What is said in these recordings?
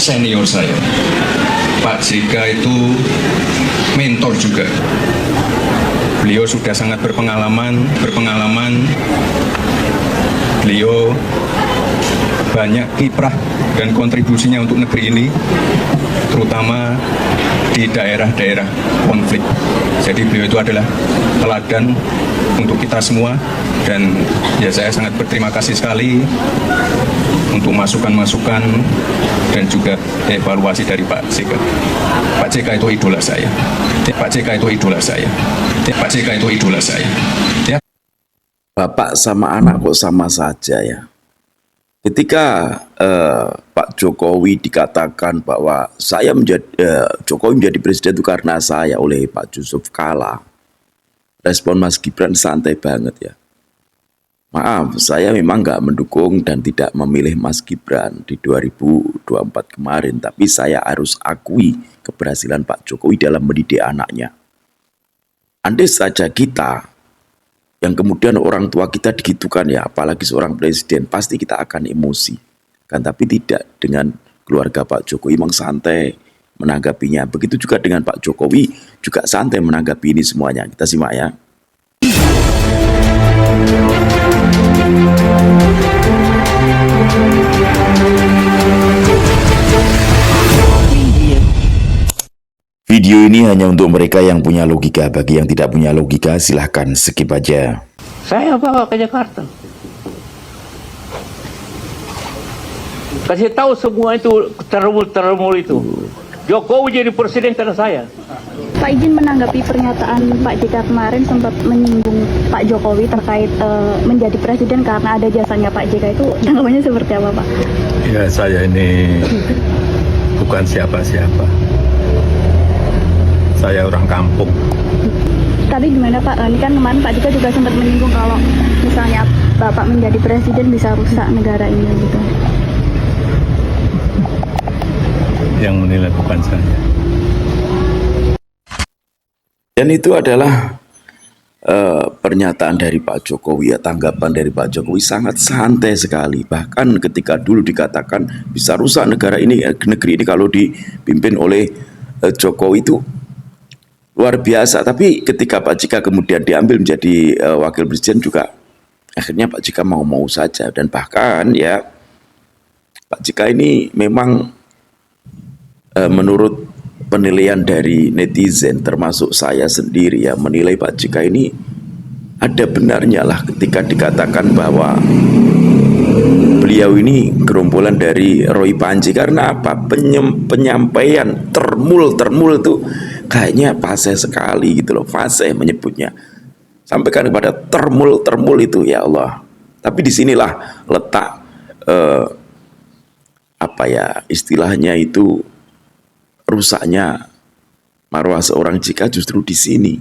senior saya. Pak JK itu mentor juga. Beliau sudah sangat berpengalaman. Beliau banyak kiprah dan kontribusinya untuk negeri ini, terutama di daerah-daerah konflik. Jadi beliau itu adalah teladan untuk kita semua, dan ya saya sangat berterima kasih sekali untuk masukan-masukan dan juga evaluasi dari Pak JK. Pak JK itu idola saya. Pak JK itu idola saya. Pak JK itu idola saya. Ya. Bapak sama anak kok sama saja ya. Ketika Pak Jokowi dikatakan bahwa Jokowi menjadi presiden itu karena saya oleh Pak Yusuf Kala, respon Mas Gibran santai banget ya. Maaf, saya memang nggak mendukung dan tidak memilih Mas Gibran di 2024 kemarin, tapi saya harus akui keberhasilan Pak Jokowi dalam mendidik anaknya. Andai saja kita yang kemudian orang tua kita digitukan ya, apalagi seorang presiden, pasti kita akan emosi. Kan tapi tidak, dengan keluarga Pak Jokowi memang santai menanggapinya. Begitu juga dengan Pak Jokowi juga santai menanggapi ini semuanya. Kita simak ya. Video ini hanya untuk mereka yang punya logika. Bagi yang tidak punya logika, silahkan skip aja. Saya bawa ke Jakarta. Kasih tahu semua itu termul itu. Jokowi jadi presiden karena saya. Pak izin menanggapi pernyataan Pak JK kemarin sempat menyinggung Pak Jokowi terkait menjadi presiden karena ada jasanya Pak JK, itu tanggapannya seperti apa Pak? Ya, saya ini bukan siapa-siapa. Saya orang kampung. Tapi gimana Pak? Ini kan kemarin Pak JK juga sempat menyinggung kalau misalnya Bapak menjadi presiden bisa rusak negara ini gitu. Yang menilai bukan saya. Dan itu adalah pernyataan dari Pak Jokowi ya, tanggapan dari Pak Jokowi sangat santai sekali. Bahkan ketika dulu dikatakan bisa rusak negara ini, negeri ini kalau dipimpin oleh Jokowi itu luar biasa. Tapi ketika Pak JK kemudian diambil menjadi wakil presiden juga akhirnya Pak JK mau-mau saja. Dan bahkan ya Pak JK ini memang menurut penilaian dari netizen termasuk saya sendiri ya, menilai Pak JK ini ada benarnya lah ketika dikatakan bahwa beliau ini gerombolan dari Roy Panji. Karena apa? Penyampaian termul itu kayaknya fase sekali gitu loh, fase menyebutnya. Sampaikan kepada termul itu, ya Allah. Tapi disinilah letak apa ya istilahnya itu, rusaknya marwah seorang JK justru di sini,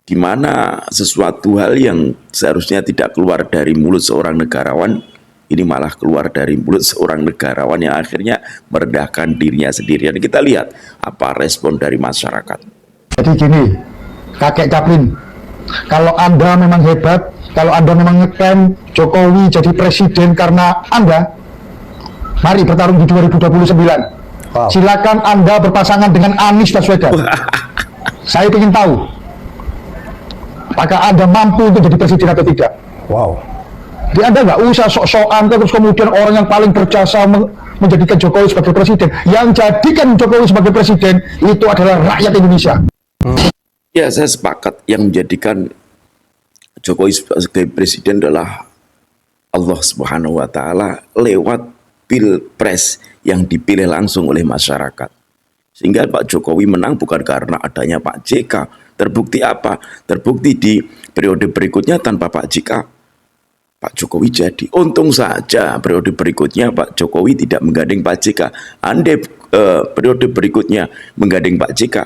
di mana sesuatu hal yang seharusnya tidak keluar dari mulut seorang negarawan ini malah keluar dari mulut seorang negarawan yang akhirnya merendahkan dirinya sendiri. Dan kita lihat apa respon dari masyarakat. Jadi gini, kakek Caplin, kalau Anda memang hebat, kalau Anda memang ngeklaim Jokowi jadi presiden karena Anda, mari bertarung di 2029. Wow. Silakan Anda berpasangan dengan Anies Baswedan. Saya ingin tahu apakah Anda mampu untuk jadi presiden atau tidak. Wow. Jadi Anda nggak usah sok-sokan terus kemudian orang yang paling berjasa menjadikan Jokowi sebagai presiden. Yang jadikan Jokowi sebagai presiden itu adalah rakyat Indonesia. Ya, saya sepakat, yang menjadikan Jokowi sebagai presiden adalah Allah Subhanahu wa Ta'ala lewat pilpres yang dipilih langsung oleh masyarakat. Sehingga Pak Jokowi menang bukan karena adanya Pak JK. Terbukti apa? Terbukti di periode berikutnya tanpa Pak JK, Pak Jokowi jadi. Untung saja periode berikutnya Pak Jokowi tidak menggandeng Pak JK. Andai periode berikutnya menggandeng Pak JK,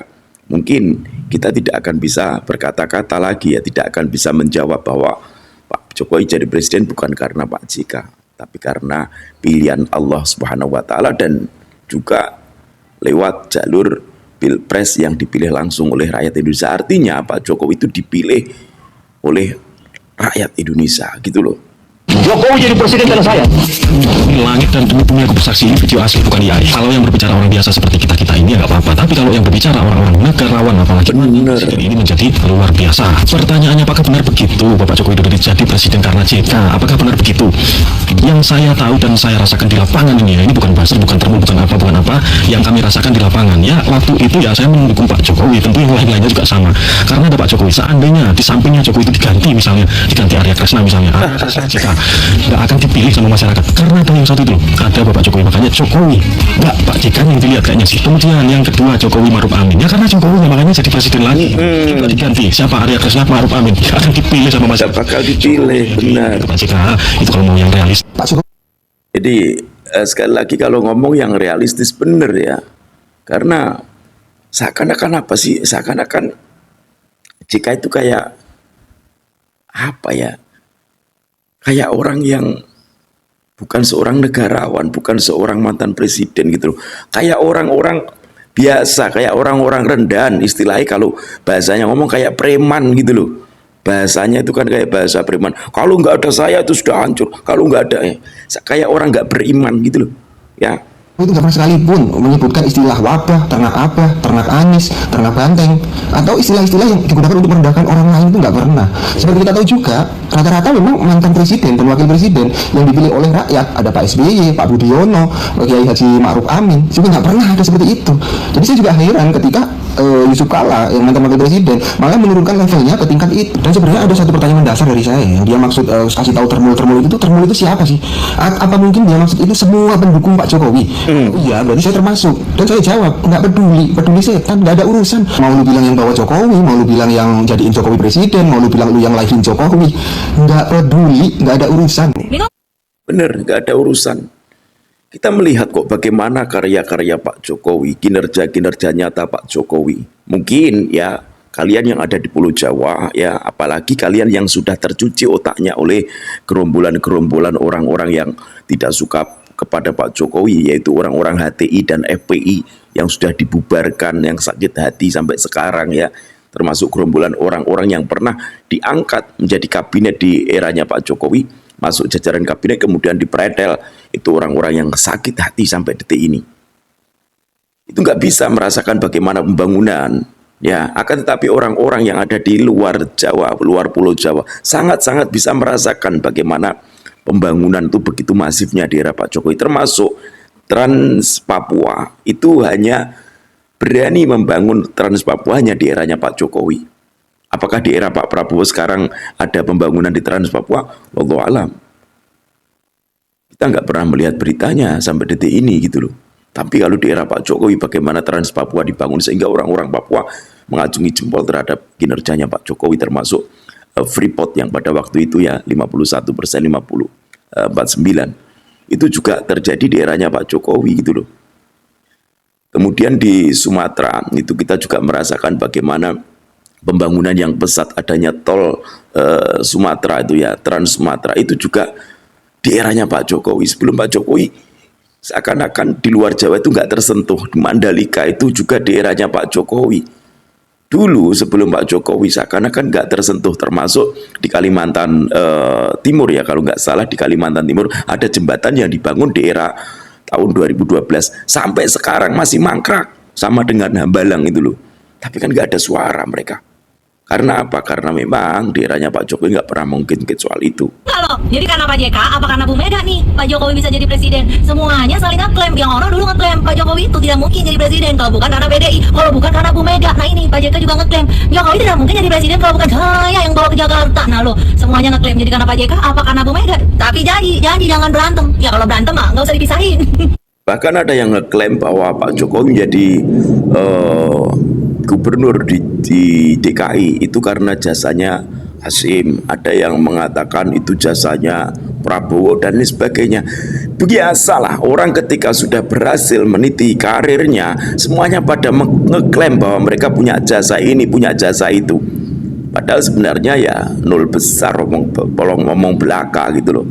mungkin kita tidak akan bisa berkata-kata lagi ya, tidak akan bisa menjawab bahwa Pak Jokowi jadi presiden bukan karena Pak JK, tapi karena pilihan Allah Subhanahu wa Ta'ala dan juga lewat jalur pilpres yang dipilih langsung oleh rakyat Indonesia. Artinya Pak Jokowi itu dipilih oleh rakyat Indonesia gitu loh. Jokowi jadi presiden karena saya. Ini langit dan bumi punya aku bersaksi, ini video asli bukan AI. Kalau yang berbicara orang biasa seperti kita-kita ini ya nggak apa-apa, tapi kalau yang berbicara orang-orang negarawan apalagi Bener. ini menjadi luar biasa. Pertanyaannya, apakah benar begitu Bapak Joko Widodo jadi presiden karena JK? Apakah benar begitu? Yang saya tahu dan saya rasakan di lapangan ini bukan buzzer, bukan termo, bukan apa, yang kami rasakan di lapangan ya waktu itu ya saya mendukung Pak Jokowi, tentu yang lain-lainnya juga sama. Karena ada Pak Jokowi, seandainya di sampingnya Jokowi itu diganti misalnya, diganti Arya Kresna misalnya, JK nggak akan dipilih sama masyarakat karena ada yang satu itu loh, ada Bapak Jokowi, makanya Jokowi nggak Pak JK yang dilihat kayaknya sih. Kemudian yang kedua Jokowi Maruf Amin ya karena Jokowi makanya jadi presiden lagi, juga diganti siapa Arya Kresna, Maruf Amin nggak akan dipilih sama Nggak masyarakat. bakal dipilih, benar. Pak JK itu kalau mau yang realis. Pak Jokowi Jadi sekali lagi kalau ngomong yang realistis bener ya, karena seakan-akan apa sih? Seakan-akan JK itu kayak apa ya? Kayak orang yang bukan seorang negarawan, bukan seorang mantan presiden gitu loh. Kayak orang-orang biasa, kayak orang-orang rendahan, istilahnya kalau bahasanya ngomong kayak preman gitu loh. Bahasanya itu kan kayak bahasa preman. Kalau nggak ada saya itu sudah hancur. Kalau nggak ada, kayak orang nggak beriman gitu loh. Ya, itu nggak pernah sekalipun menyebutkan istilah wabah, ternak Anies, ternak banteng, atau istilah-istilah yang digunakan untuk merendahkan orang lain itu nggak pernah. Seperti kita tahu juga, rata-rata memang mantan presiden dan wakil presiden yang dipilih oleh rakyat, ada Pak SBY, Pak Budiono, Kiai Haji Ma'ruf Amin, juga nggak pernah ada seperti itu. Jadi saya juga heran ketika Yusuf Kala yang mantan wakil presiden malah menurunkan levelnya ke tingkat itu. Dan sebenarnya ada satu pertanyaan dasar dari saya yang dia maksud kasih tahu termul itu siapa sih? Apa mungkin dia maksud itu semua pendukung Pak Jokowi? Iya, berarti saya termasuk. Dan saya jawab, nggak peduli setan, nggak ada urusan. Mau lu bilang yang bawa Jokowi, mau lu bilang yang jadiin Jokowi presiden, mau lu bilang lu yang live-in Jokowi, nggak peduli, nggak ada urusan. bener, nggak ada urusan. Kita melihat kok bagaimana karya-karya Pak Jokowi, kinerja-kinerja nyata Pak Jokowi. Mungkin ya kalian yang ada di Pulau Jawa ya, apalagi kalian yang sudah tercuci otaknya oleh gerombolan-gerombolan orang-orang yang tidak suka kepada Pak Jokowi, yaitu orang-orang HTI dan FPI yang sudah dibubarkan, yang sakit hati sampai sekarang ya, termasuk gerombolan orang-orang yang pernah diangkat menjadi kabinet di eranya Pak Jokowi, masuk jajaran kabinet kemudian dipretel, itu orang-orang yang sakit hati sampai detik ini. Itu nggak bisa merasakan bagaimana pembangunan ya, akan tetapi orang-orang yang ada di luar Jawa, luar Pulau Jawa sangat-sangat bisa merasakan bagaimana pembangunan itu begitu masifnya di era Pak Jokowi, termasuk Trans Papua itu hanya berani membangun Trans Papua hanya di eranya Pak Jokowi. Apakah di era Pak Prabowo sekarang ada pembangunan di Trans Papua? Wallahu alam. Kita nggak pernah melihat beritanya sampai detik ini gitu loh. Tapi kalau di era Pak Jokowi bagaimana Trans Papua dibangun sehingga orang-orang Papua mengacungi jempol terhadap kinerjanya Pak Jokowi, termasuk Freeport yang pada waktu itu ya 51%, 49 itu juga terjadi di eranya Pak Jokowi gitu loh. Kemudian di Sumatera itu kita juga merasakan bagaimana pembangunan yang pesat, adanya tol Sumatera itu ya, Trans Sumatera itu juga di eranya Pak Jokowi. Sebelum Pak Jokowi seakan-akan di luar Jawa itu nggak tersentuh. Di Mandalika itu juga di eranya Pak Jokowi. Dulu sebelum Pak Jokowi seakan-akan nggak tersentuh, termasuk di Kalimantan Timur ya, kalau nggak salah di Kalimantan Timur ada jembatan yang dibangun di era tahun 2012 sampai sekarang masih mangkrak sama dengan Hambalang itu loh. Tapi kan nggak ada suara mereka. Karena apa? Karena memang di eranya Pak Jokowi nggak pernah mungkin soal itu. Halo, jadi karena Pak JK, apa karena Bu Mega nih Pak Jokowi bisa jadi presiden? Semuanya saling ngeklaim. Yang orang dulu ngeklaim Pak Jokowi itu tidak mungkin jadi presiden kalau bukan karena PDI, kalau bukan karena Bu Mega. Nah ini Pak JK juga ngeklaim Jokowi tidak mungkin jadi presiden kalau bukan saya yang bawa ke Jakarta. Nah lo semuanya ngeklaim jadi karena Pak JK, apa karena Bu Mega? Tapi janji jangan berantem. Ya kalau berantem mah nggak usah dipisahin. Bahkan ada yang ngeklaim bahwa Pak Jokowi menjadi gubernur di DKI itu karena jasanya Hasim. Ada yang mengatakan itu jasanya Prabowo dan lain sebagainya. Biasalah orang ketika sudah berhasil meniti karirnya, semuanya pada ngeklaim bahwa mereka punya jasa ini, punya jasa itu. Padahal sebenarnya ya nol besar, ngomong belaka gitu loh.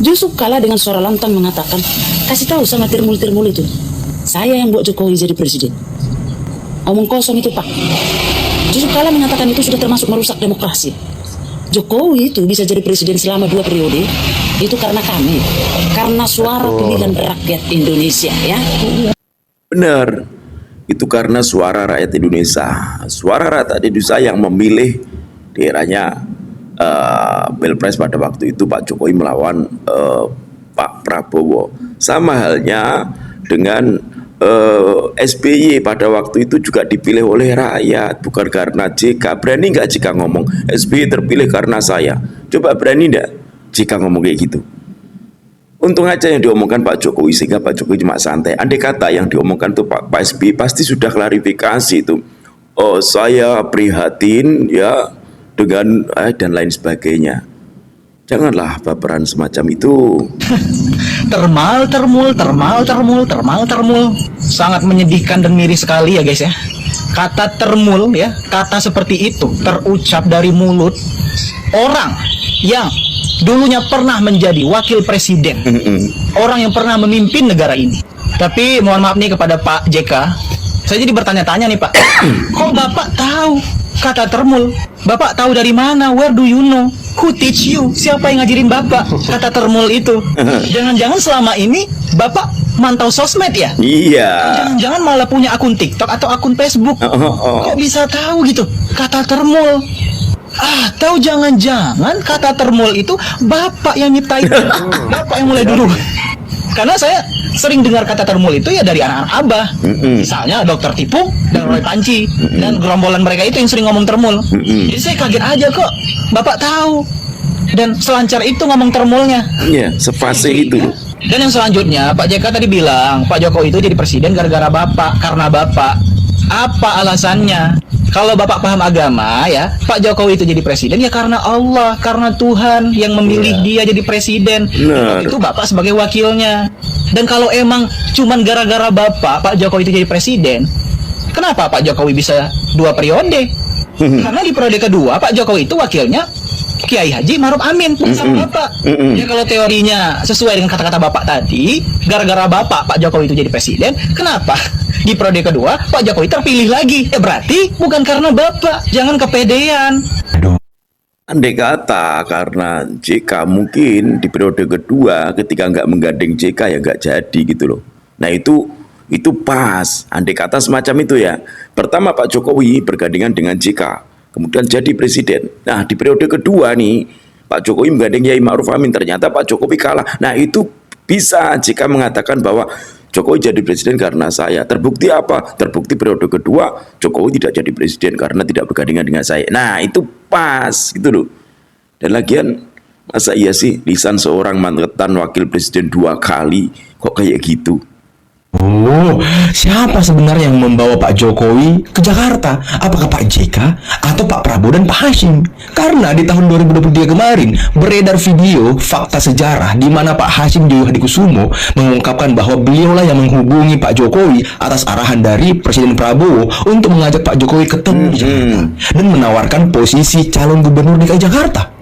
Yusuf Kala dengan suara lantang mengatakan, kasih tahu sama tirmul-tirmul itu, saya yang buat Jokowi jadi presiden. Omong kosong itu Pak. Yusuf Kala mengatakan itu sudah termasuk merusak demokrasi. Jokowi itu bisa jadi presiden selama 2 periode itu karena kami, karena suara pilihan rakyat Indonesia ya. Benar, itu karena suara rakyat Indonesia. Suara rakyat Indonesia yang memilih daerahnya Pilpres pada waktu itu Pak Jokowi melawan Pak Prabowo. Sama halnya dengan SBY pada waktu itu juga dipilih oleh rakyat, bukan karena JK. Berani nggak JK ngomong SBY terpilih karena saya? Coba berani nggak JK ngomong kayak gitu? Untung aja yang diomongkan Pak Jokowi, sehingga Pak Jokowi cuma santai. Andai kata yang diomongkan tuh Pak SBY pasti sudah klarifikasi itu. Oh, saya prihatin ya dengan dan lain sebagainya. Janganlah baperan semacam itu. Termal. Sangat menyedihkan dan miris sekali ya guys ya. Kata termul ya, kata seperti itu terucap dari mulut orang yang dulunya pernah menjadi wakil presiden. Orang yang pernah memimpin negara ini. Tapi mohon maaf nih kepada Pak JK, saya jadi bertanya-tanya nih Pak. Kok Bapak tahu kata termul? Bapak tahu dari mana? Where do you know? Who teach you? Siapa yang ngajarin Bapak kata termul itu? Jangan-jangan selama ini Bapak mantau sosmed ya? Iya. Jangan-jangan malah punya akun TikTok atau akun Facebook. Kok bisa tahu gitu kata termul? Atau jangan-jangan kata termul itu Bapak yang nyiptain? Bapak yang mulai dulu. Karena saya sering dengar kata termul itu ya dari anak-anak Abah. Misalnya Dokter Tipung dan Roy Panci dan gerombolan mereka itu yang sering ngomong termul. Jadi saya kaget aja kok Bapak tahu dan selancar itu ngomong termulnya. Iya, sepase itu. Dan yang selanjutnya Pak JK tadi bilang Pak Jokowi itu jadi presiden gara-gara Bapak, karena Bapak. Apa alasannya? Kalau Bapak paham agama ya, Pak Jokowi itu jadi presiden ya karena Allah, karena Tuhan yang memilih dia jadi presiden. Itu Bapak sebagai wakilnya. Dan kalau emang cuman gara-gara Pak Jokowi itu jadi presiden, kenapa Pak Jokowi bisa 2 periode? Karena di periode kedua Pak Jokowi itu wakilnya Kiai Haji Maruf Amin sama Bapak. Ya kalau teorinya sesuai dengan kata-kata Bapak tadi, gara-gara Pak Jokowi itu jadi presiden, kenapa di periode kedua Pak Jokowi terpilih lagi? Ya berarti bukan karena Bapak, jangan kepedean. Andai kata karena JK mungkin di periode kedua ketika nggak menggandeng JK ya nggak jadi gitu loh. Nah itu pas. Andai kata semacam itu ya. Pertama Pak Jokowi bergandengan dengan JK, kemudian jadi presiden. Nah di periode kedua nih Pak Jokowi menggandeng Yai Ma'ruf Amin, ternyata Pak Jokowi kalah. Nah itu bisa JK mengatakan bahwa Jokowi jadi presiden karena saya. Terbukti apa? Terbukti periode kedua Jokowi tidak jadi presiden karena tidak bergandengan dengan saya. Nah itu pas gitu loh. Dan lagian masa iya sih lisan seorang mantan wakil presiden 2 kali kok kayak gitu? Oh, siapa sebenarnya yang membawa Pak Jokowi ke Jakarta? Apakah Pak JK atau Pak Prabowo dan Pak Hashim? Karena di tahun 2023 kemarin beredar video fakta sejarah di mana Pak Hashim Joyo Hadikusumo mengungkapkan bahwa beliaulah yang menghubungi Pak Jokowi atas arahan dari Presiden Prabowo untuk mengajak Pak Jokowi ketemu di Jakarta dan menawarkan posisi calon gubernur DKI Jakarta.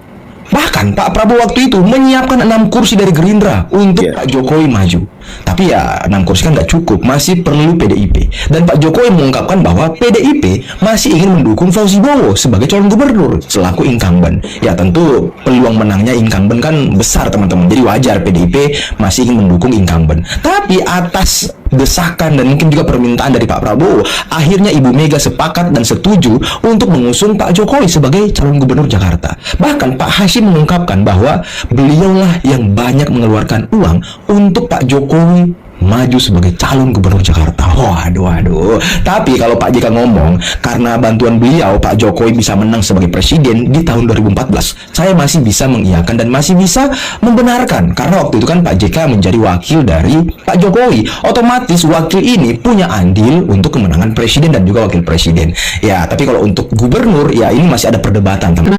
Bahkan Pak Prabowo waktu itu menyiapkan 6 kursi dari Gerindra untuk Pak Jokowi maju. Tapi ya 6 kursi kan nggak cukup, masih perlu PDIP. Dan Pak Jokowi mengungkapkan bahwa PDIP masih ingin mendukung Fauzi Bowo sebagai calon gubernur selaku incumbent. Ya tentu peluang menangnya incumbent kan besar teman-teman. Jadi wajar PDIP masih ingin mendukung incumbent. Tapi atas desakan dan mungkin juga permintaan dari Pak Prabowo, akhirnya Ibu Mega sepakat dan setuju untuk mengusung Pak Jokowi sebagai calon gubernur Jakarta. Bahkan Pak Hashim mengungkapkan bahwa beliaulah yang banyak mengeluarkan uang untuk Pak Jokowi maju sebagai calon gubernur Jakarta. Waduh. Tapi kalau Pak JK ngomong karena bantuan beliau Pak Jokowi bisa menang sebagai presiden di tahun 2014, saya masih bisa mengiyakan dan masih bisa membenarkan. Karena waktu itu kan Pak JK menjadi wakil dari Pak Jokowi. Otomatis wakil ini punya andil untuk kemenangan presiden dan juga wakil presiden. Ya, tapi kalau untuk gubernur ya ini masih ada perdebatan, teman.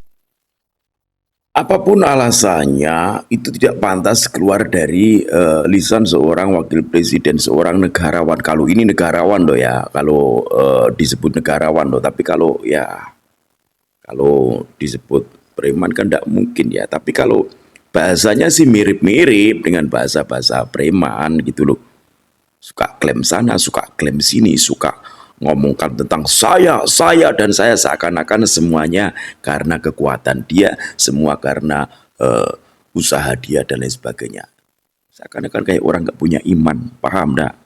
Apapun alasannya, itu tidak pantas keluar dari lisan seorang wakil presiden, seorang negarawan. Kalau ini negarawan loh ya, kalau disebut negarawan loh. Tapi kalau disebut preman kan tidak mungkin ya. Tapi kalau bahasanya sih mirip-mirip dengan bahasa-bahasa preman gitu loh. Suka klaim sana, suka klaim sini, suka ngomongkan tentang saya dan saya, seakan-akan semuanya karena kekuatan dia, semua karena usaha dia dan lain sebagainya. Seakan-akan kayak orang nggak punya iman, paham enggak?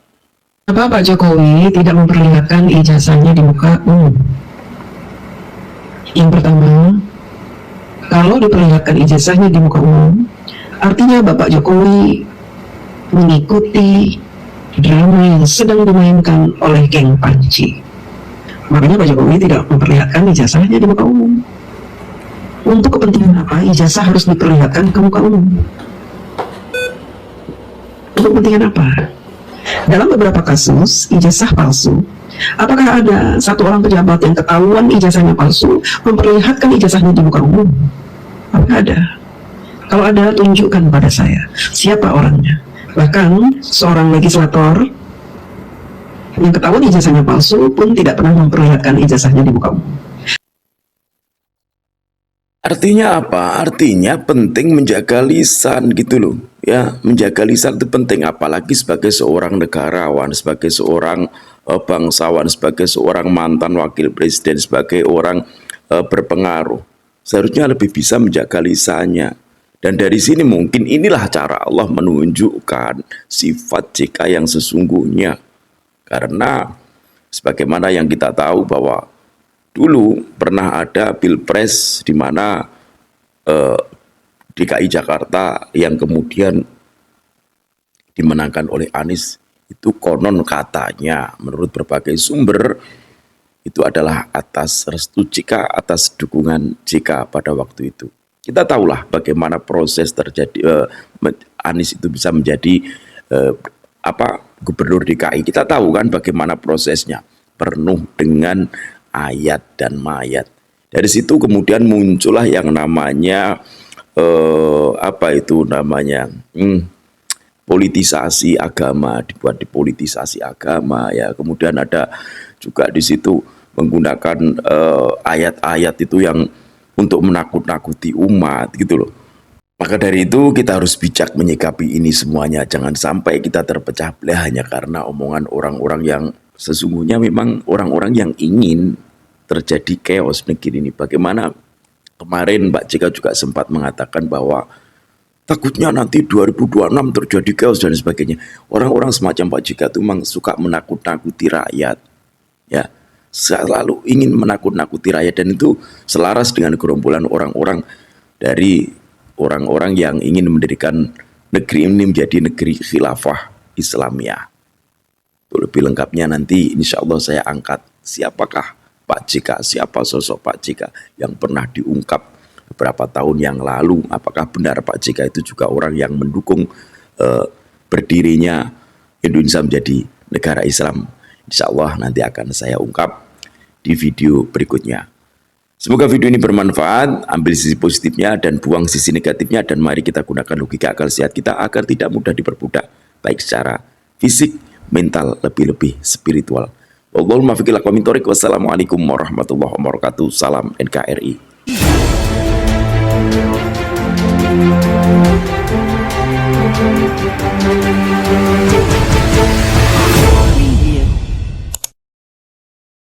Kenapa Pak Jokowi tidak memperlihatkan ijazahnya di muka umum? Yang pertama, kalau diperlihatkan ijazahnya di muka umum, artinya Bapak Jokowi mengikuti drama yang sedang dimainkan oleh geng Panji. Makanya Pak Jokowi tidak memperlihatkan ijazahnya di muka umum. Untuk kepentingan apa ijazah harus diperlihatkan ke muka umum? Untuk kepentingan apa? Dalam beberapa kasus ijazah palsu, apakah ada satu orang pejabat yang ketahuan ijazahnya palsu memperlihatkan ijazahnya di muka umum? Apakah ada? Kalau ada, tunjukkan pada saya siapa orangnya. Bahkan seorang legislator yang ketahuan ijazahnya palsu pun tidak pernah memperlihatkan ijazahnya di muka umum. Artinya apa? Artinya penting menjaga lisan gitu loh. Ya, menjaga lisan itu penting, apalagi sebagai seorang negarawan, sebagai seorang bangsawan, sebagai seorang mantan wakil presiden, sebagai orang berpengaruh. Seharusnya lebih bisa menjaga lisannya. Dan dari sini mungkin inilah cara Allah menunjukkan sifat JK yang sesungguhnya. Karena sebagaimana yang kita tahu bahwa dulu pernah ada pilpres di mana DKI Jakarta yang kemudian dimenangkan oleh Anies, itu konon katanya menurut berbagai sumber itu adalah atas restu JK, atas dukungan JK pada waktu itu. Kita tahulah bagaimana proses terjadi Anies itu bisa menjadi gubernur DKI. Kita tahu kan bagaimana prosesnya, penuh dengan ayat dan mayat. Dari situ kemudian muncullah yang namanya politisasi agama, dibuat dipolitisasi agama ya. Kemudian ada juga di situ menggunakan ayat-ayat itu yang untuk menakut-nakuti umat gitu loh. Maka dari itu kita harus bijak menyikapi ini semuanya. Jangan sampai kita terpecah belah hanya karena omongan orang-orang yang sesungguhnya memang orang-orang yang ingin terjadi chaos negeri ini. Bagaimana kemarin Pak JK juga sempat mengatakan bahwa takutnya nanti 2026 terjadi chaos dan sebagainya. Orang-orang semacam Pak JK itu memang suka menakut-nakuti rakyat. Ya, selalu ingin menakut-nakuti rakyat, dan itu selaras dengan gerombolan orang-orang dari orang-orang yang ingin mendirikan negeri ini menjadi negeri khilafah Islamiyah. Untuk lebih lengkapnya nanti insya Allah saya angkat siapakah Pak JK, siapa sosok Pak JK yang pernah diungkap beberapa tahun yang lalu. Apakah benar Pak JK itu juga orang yang mendukung berdirinya Indonesia menjadi negara Islam? Insya Allah nanti akan saya ungkap di video berikutnya. Semoga video ini bermanfaat, ambil sisi positifnya dan buang sisi negatifnya, dan mari kita gunakan logika akal sehat kita agar tidak mudah diperbudak, baik secara fisik, mental, lebih-lebih spiritual. Wassalamualaikum warahmatullahi wabarakatuh. Salam NKRI.